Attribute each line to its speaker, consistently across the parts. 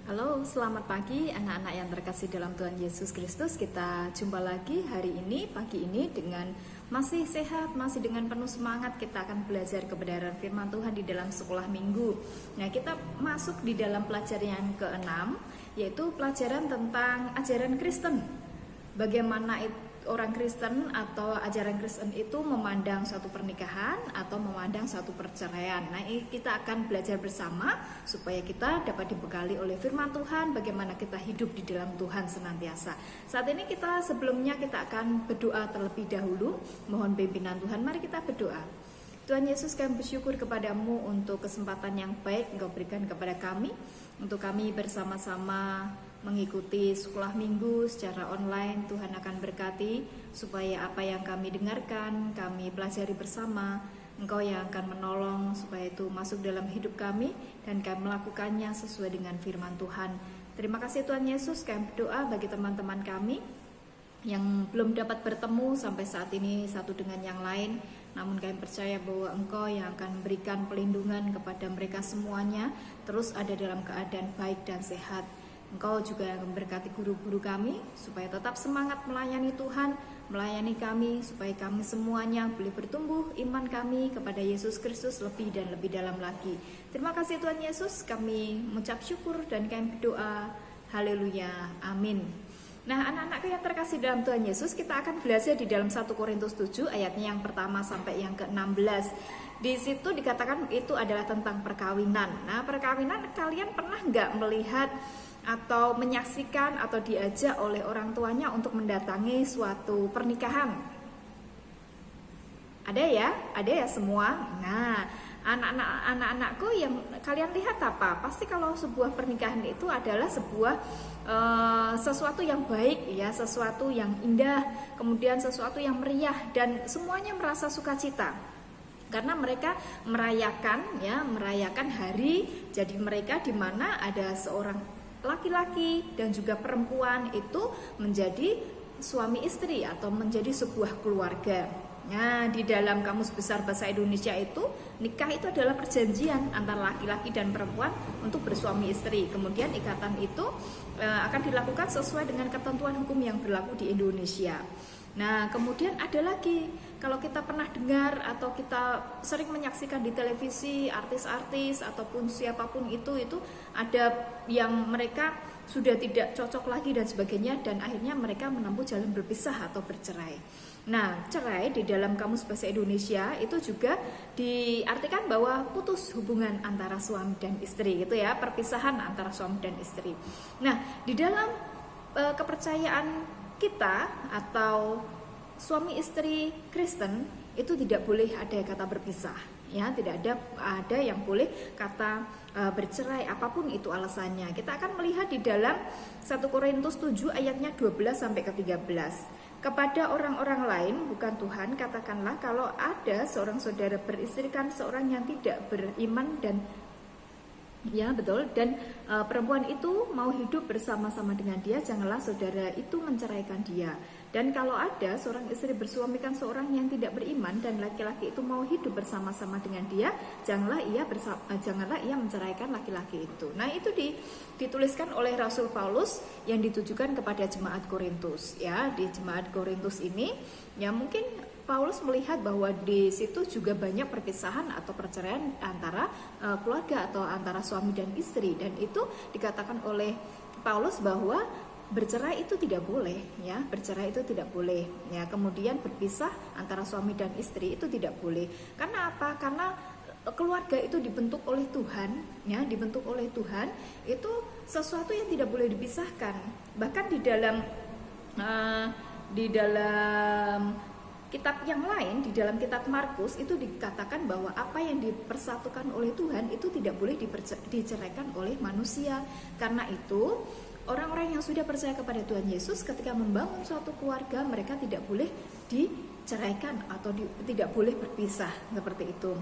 Speaker 1: Halo, selamat pagi anak-anak yang terkasih dalam Tuhan Yesus Kristus. Kita jumpa lagi hari ini, pagi ini dengan masih sehat, masih dengan penuh semangat. Kita akan belajar kebenaran firman Tuhan di dalam sekolah minggu. Nah, kita masuk di dalam pelajaran yang ke-6, yaitu pelajaran tentang ajaran Kristen. Bagaimana orang Kristen atau ajaran Kristen itu memandang suatu pernikahan atau memandang suatu perceraian. Nah, kita akan belajar bersama supaya kita dapat dibekali oleh firman Tuhan, bagaimana kita hidup di dalam Tuhan senantiasa. Saat ini sebelumnya kita akan berdoa terlebih dahulu, mohon pimpinan Tuhan. Mari kita berdoa. Tuhan Yesus, kami bersyukur kepadamu untuk kesempatan yang baik Engkau berikan kepada kami, untuk kami bersama-sama mengikuti sekolah minggu secara online. Tuhan akan berkati supaya apa yang kami dengarkan, kami pelajari bersama, Engkau yang akan menolong supaya itu masuk dalam hidup kami dan kami melakukannya sesuai dengan firman Tuhan. Terima kasih Tuhan Yesus. Kami berdoa bagi teman-teman kami yang belum dapat bertemu sampai saat ini satu dengan yang lain, namun kami percaya bahwa Engkau yang akan memberikan pelindungan kepada mereka semuanya terus ada dalam keadaan baik dan sehat. Engkau juga yang memberkati guru-guru kami supaya tetap semangat melayani Tuhan, melayani kami supaya kami semuanya boleh bertumbuh iman kami kepada Yesus Kristus lebih dan lebih dalam lagi. Terima kasih Tuhan Yesus, kami mengucap syukur dan kami berdoa. Haleluya, amin. Nah, anak-anakku yang terkasih dalam Tuhan Yesus, kita akan belajar di dalam 1 Korintus 7 ayatnya yang pertama sampai yang ke-16. Di situ dikatakan itu adalah tentang perkawinan. Nah, perkawinan, kalian pernah nggak melihat atau menyaksikan atau diajak oleh orang tuanya untuk mendatangi suatu pernikahan? Ada ya semua. Nah, anak-anakku yang kalian lihat apa? Pasti kalau sebuah pernikahan itu adalah sebuah sesuatu yang baik ya, sesuatu yang indah, kemudian sesuatu yang meriah dan semuanya merasa sukacita. Karena mereka merayakan hari jadi mereka, di mana ada seorang laki-laki dan juga perempuan itu menjadi suami istri atau menjadi sebuah keluarga. Nah, di dalam Kamus Besar Bahasa Indonesia itu nikah itu adalah perjanjian antara laki-laki dan perempuan untuk bersuami istri. Kemudian ikatan itu akan dilakukan sesuai dengan ketentuan hukum yang berlaku di Indonesia. Nah, kemudian ada lagi, kalau kita pernah dengar atau kita sering menyaksikan di televisi artis-artis ataupun siapapun itu ada yang mereka sudah tidak cocok lagi dan sebagainya, dan akhirnya mereka menempuh jalan berpisah atau bercerai. Nah, cerai di dalam Kamus Bahasa Indonesia itu juga diartikan bahwa putus hubungan antara suami dan istri gitu ya, perpisahan antara suami dan istri. Nah, di dalam kepercayaan kita atau suami istri Kristen itu tidak boleh ada kata berpisah ya, tidak ada yang boleh kata bercerai apapun itu alasannya. Kita akan melihat di dalam 1 Korintus 7 ayatnya 12 sampai ke 13. Kepada orang-orang lain bukan Tuhan katakanlah, kalau ada seorang saudara beristrikan seorang yang tidak beriman dan perempuan itu mau hidup bersama-sama dengan dia, janganlah saudara itu menceraikan dia. Dan kalau ada seorang istri bersuamikan seorang yang tidak beriman dan laki-laki itu mau hidup bersama-sama dengan dia, janganlah ia menceraikan laki-laki itu. Nah, itu dituliskan oleh Rasul Paulus yang ditujukan kepada jemaat Korintus ya. Di jemaat Korintus ini ya, mungkin Paulus melihat bahwa di situ juga banyak perpisahan atau perceraian antara keluarga atau antara suami dan istri, dan itu dikatakan oleh Paulus bahwa bercerai itu tidak boleh ya, bercerai itu tidak boleh ya. Kemudian berpisah antara suami dan istri itu tidak boleh. Karena apa? Karena keluarga itu dibentuk oleh Tuhan ya, dibentuk oleh Tuhan, itu sesuatu yang tidak boleh dipisahkan. Bahkan di dalam kitab yang lain, di dalam kitab Markus itu dikatakan bahwa apa yang dipersatukan oleh Tuhan itu tidak boleh diceraikan oleh manusia. Karena itu orang-orang yang sudah percaya kepada Tuhan Yesus ketika membangun suatu keluarga, mereka tidak boleh diceraikan atau tidak boleh berpisah seperti itu.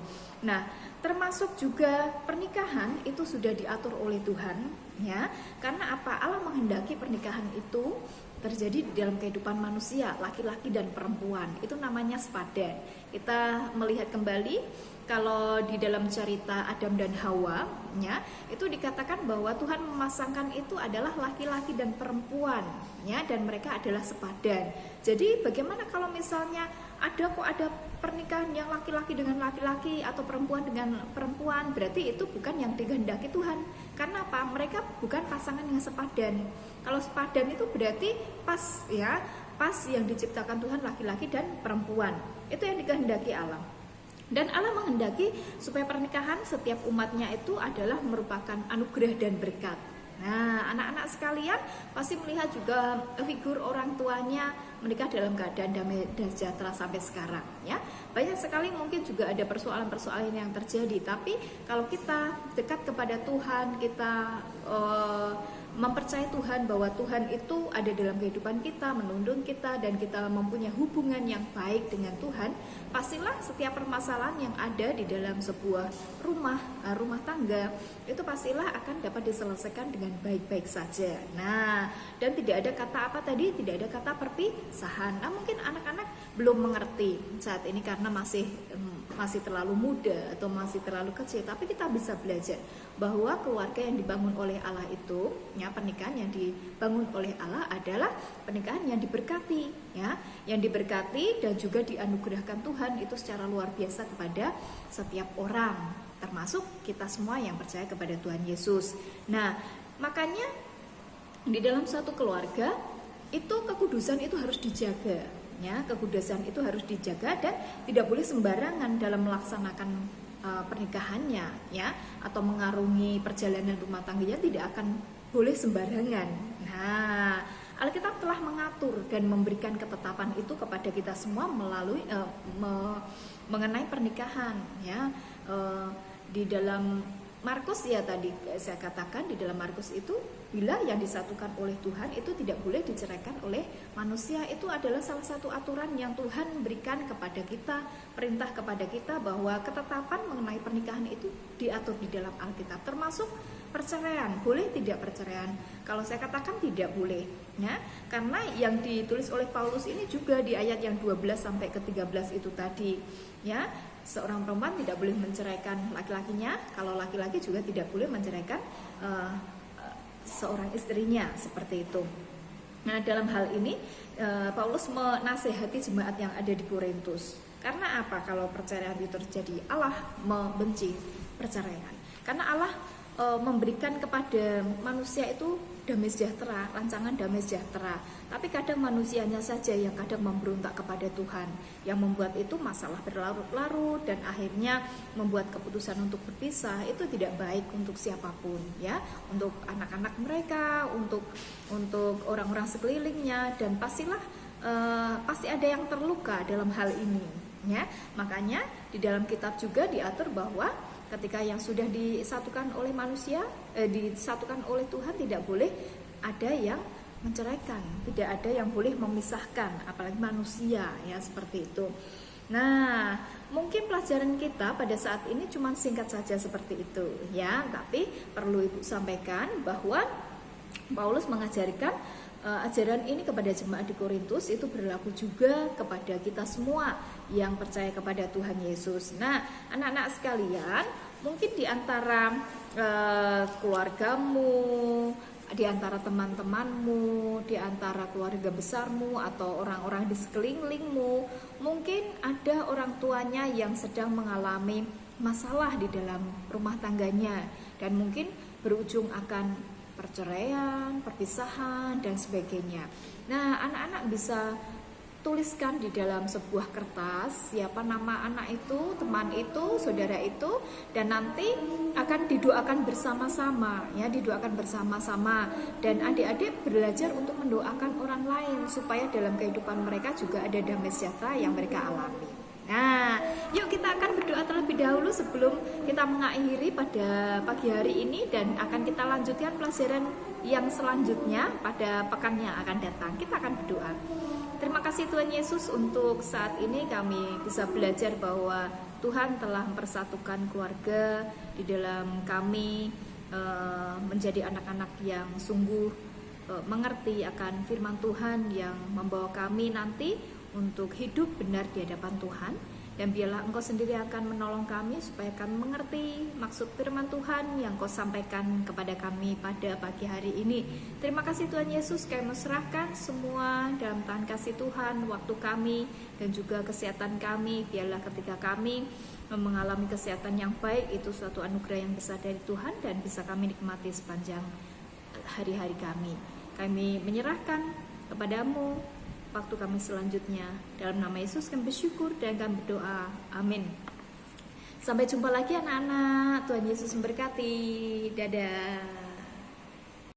Speaker 1: Nah, termasuk juga pernikahan itu sudah diatur oleh Tuhan, ya. Karena apa? Allah menghendaki pernikahan itu terjadi di dalam kehidupan manusia, laki-laki dan perempuan. Itu namanya sepadan. Kita melihat kembali kalau di dalam cerita Adam dan Hawa, ya, itu dikatakan bahwa Tuhan memasangkan itu adalah laki-laki dan perempuan, ya, dan mereka adalah sepadan. Jadi bagaimana kalau misalnya ada pernikahan yang laki-laki dengan laki-laki atau perempuan dengan perempuan, berarti itu bukan yang dikehendaki Tuhan. Karena apa? Mereka bukan pasangan yang sepadan. Kalau sepadan itu berarti pas, ya, pas yang diciptakan Tuhan laki-laki dan perempuan. Itu yang dikehendaki Allah. Dan Allah menghendaki supaya pernikahan setiap umatnya itu adalah merupakan anugerah dan berkat. Nah, anak-anak sekalian pasti melihat juga figur orang tuanya menikah dalam keadaan damai dan sejahtera sampai sekarang, ya. Banyak sekali mungkin juga ada persoalan-persoalan yang terjadi, tapi kalau kita dekat kepada Tuhan, kita mempercayai Tuhan bahwa Tuhan itu ada dalam kehidupan kita, menuntun kita, dan kita mempunyai hubungan yang baik dengan Tuhan, pastilah setiap permasalahan yang ada di dalam sebuah rumah tangga itu pastilah akan dapat diselesaikan dengan baik-baik saja. Nah, dan tidak ada kata apa tadi? Tidak ada kata perpisahan. Nah, mungkin anak-anak belum mengerti saat ini karena masih terlalu muda atau masih terlalu kecil, tapi kita bisa belajar bahwa keluarga yang dibangun oleh Allah itu, ya, pernikahan yang dibangun oleh Allah adalah pernikahan yang diberkati, ya, yang diberkati dan juga dianugerahkan Tuhan itu secara luar biasa kepada setiap orang, termasuk kita semua yang percaya kepada Tuhan Yesus. Nah, makanya di dalam satu keluarga itu kekudusan itu harus dijaga, ya, kekudusan itu harus dijaga dan tidak boleh sembarangan dalam melaksanakan pernikahannya, ya, atau mengarungi perjalanan rumah tangganya tidak akan boleh sembarangan. Nah, Alkitab telah mengatur dan memberikan ketetapan itu kepada kita semua melalui mengenai pernikahan, ya. Di dalam Markus, ya, tadi saya katakan di dalam Markus itu bila yang disatukan oleh Tuhan itu tidak boleh diceraikan oleh manusia. Itu adalah salah satu aturan yang Tuhan berikan kepada kita, perintah kepada kita bahwa ketetapan mengenai pernikahan itu diatur di dalam Alkitab, termasuk perceraian. Boleh tidak perceraian? Kalau saya katakan tidak boleh, ya, karena yang ditulis oleh Paulus ini juga di ayat yang 12 sampai ke 13 itu tadi, ya. Seorang perempuan tidak boleh menceraikan laki-lakinya, kalau laki-laki juga tidak boleh menceraikan seorang istrinya, seperti itu. Nah, dalam hal ini Paulus menasehati jemaat yang ada di Korintus. Karena apa? Kalau perceraian itu terjadi, Allah membenci perceraian. Karena Allah memberikan kepada manusia itu damai sejahtera, rancangan damai sejahtera. Tapi kadang manusianya saja yang kadang memberontak kepada Tuhan, yang membuat itu masalah berlarut-larut dan akhirnya membuat keputusan untuk berpisah. Itu tidak baik untuk siapapun, ya, untuk anak-anak mereka, untuk orang-orang sekelilingnya, dan pasti ada yang terluka dalam hal ini, ya. Makanya di dalam kitab juga diatur bahwa ketika yang sudah disatukan oleh manusia, disatukan oleh Tuhan, tidak boleh ada yang menceraikan, tidak ada yang boleh memisahkan, apalagi manusia, ya, seperti itu. Nah, mungkin pelajaran kita pada saat ini cuma singkat saja seperti itu, ya, tapi perlu Ibu sampaikan bahwa Paulus mengajarkan ajaran ini kepada jemaat di Korintus itu berlaku juga kepada kita semua yang percaya kepada Tuhan Yesus. Nah, anak-anak sekalian, mungkin di antara keluargamu, di antara teman-temanmu, di antara keluarga besarmu atau orang-orang di sekelilingmu, mungkin ada orang tuanya yang sedang mengalami masalah di dalam rumah tangganya dan mungkin berujung akan perceraian, perpisahan, dan sebagainya. Nah, anak-anak bisa tuliskan di dalam sebuah kertas siapa nama anak itu, teman itu, saudara itu, dan nanti akan didoakan bersama-sama, ya, didoakan bersama-sama, dan adik-adik belajar untuk mendoakan orang lain supaya dalam kehidupan mereka juga ada damai sejahtera yang mereka alami. Nah, yuk kita akan berdoa terlebih dahulu sebelum kita mengakhiri pada pagi hari ini, dan akan kita lanjutkan pelajaran yang selanjutnya pada pekan yang akan datang. Kita akan berdoa. Terima kasih Tuhan Yesus untuk saat ini kami bisa belajar bahwa Tuhan telah mempersatukan keluarga di dalam kami menjadi anak-anak yang sungguh mengerti akan firman Tuhan yang membawa kami nanti untuk hidup benar di hadapan Tuhan. Dan biarlah Engkau sendiri akan menolong kami supaya kami mengerti maksud firman Tuhan yang Kau sampaikan kepada kami pada pagi hari ini. Terima kasih Tuhan Yesus, kami serahkan semua dalam tangan kasih Tuhan, waktu kami dan juga kesehatan kami. Biarlah ketika kami mengalami kesehatan yang baik, itu suatu anugerah yang besar dari Tuhan dan bisa kami nikmati sepanjang hari-hari kami. Kami menyerahkan kepadamu waktu kami selanjutnya. Dalam nama Yesus kami bersyukur dan kami berdoa. Amin. Sampai jumpa lagi anak-anak. Tuhan Yesus memberkati. Dadah.